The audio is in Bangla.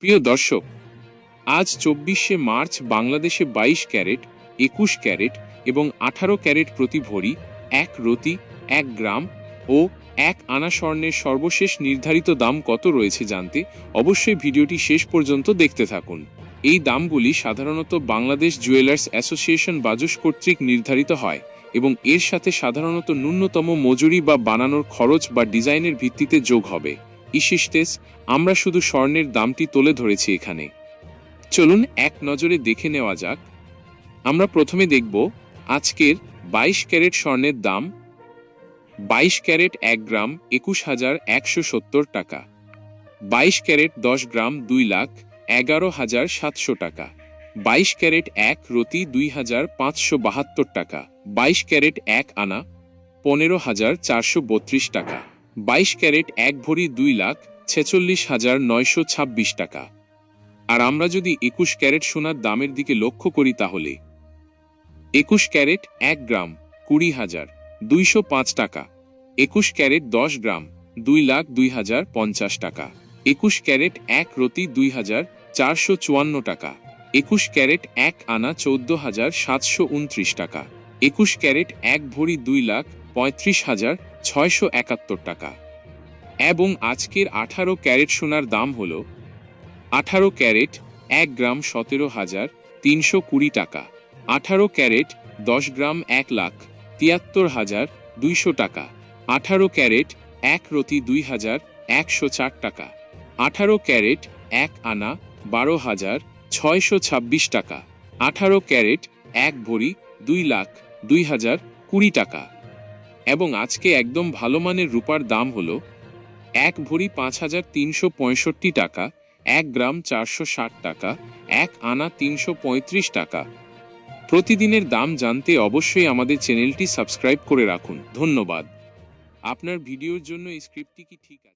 প্রিয় দর্শক, আজ ২৪শে মার্চ বাংলাদেশে ২২ ক্যারেট, ২১ ক্যারেট এবং ১৮ ক্যারেট প্রতি ভরি, ১ রতি, ১ গ্রাম ও ১ আনা স্বর্ণের সর্বশেষ নির্ধারিত দাম কত রয়েছে জানতে অবশ্যই ভিডিওটি শেষ পর্যন্ত দেখতে থাকুন। এই দামগুলি সাধারণত বাংলাদেশ জুয়েলার্স অ্যাসোসিয়েশন বাজুস কর্তৃক নির্ধারিত হয় এবং এর সাথে সাধারণত ন্যূনতম মজুরি বা বানানোর খরচ বা ডিজাইনের ভিত্তিতে যোগ হবে। ইসিস্টেস, আমরা শুধু স্বর্ণের দামটি তুলে ধরেছি এখানে। চলুন এক নজরে দেখে নেওয়া যাক। আমরা প্রথমে দেখব আজকের ২২ ক্যারেট স্বর্ণের দাম। ২২ ক্যারেট ১ গ্রাম ২১,১৭০ টাকা। ২২ ক্যারেট ১০ গ্রাম ২,১১,৭০০ টাকা। ২২ ক্যারেট ১ রতি ২,৫৭২ টাকা। ২২ ক্যারেট ১ আনা ১৫,৪৩২ টাকা। ২২ ক্যারেট ১ ভরি ২,৪৬,৯২৬ টাকা। আর আমরা যদি ২১ ক্যারেট সোনার দামের দিকে লক্ষ্য করি তাহলে ২১ ক্যারেট ১ গ্রাম ২০,২০৫ টাকা। ২১ ক্যারেট ১০ গ্রাম ২,০২,০৫০ টাকা। ২১ ক্যারেট ১ রতি ২,৪৫৪ টাকা। ২১ ক্যারেট ১ আনা ১৪,৭২৯ টাকা। ২১ ক্যারেট ১ ভরি ২,৩৫,৬৭১ টাকা। এবং আজকের ১৮ ক্যারেট সোনার দাম হল ১৮ ক্যারেট ১ গ্রাম ১৭,৩২০ টাকা। ১৮ ক্যারেট ১০ গ্রাম ১,৭৩,২০০ টাকা। ১৮ ক্যারেট ১ রতি ২,১০৪ টাকা। ১৮ ক্যারেট ১ আনা ১২,৬২৬ টাকা। ১৮ ক্যারেট ১ ভরি ২,০২,০২০ টাকা। এবং আজকে একদম ভালো মানের রূপার দাম হল ১ ভরি ৫,৩৬৫ টাকা, ১ গ্রাম ৪৬০ টাকা, ১ আনা ৩৩৫ টাকা। প্রতিদিনের দাম জানতে অবশ্যই আমাদের চ্যানেলটি সাবস্ক্রাইব করে রাখুন। ধন্যবাদ। আপনার ভিডিওর জন্য এই স্ক্রিপ্টটি কি ঠিক আছে?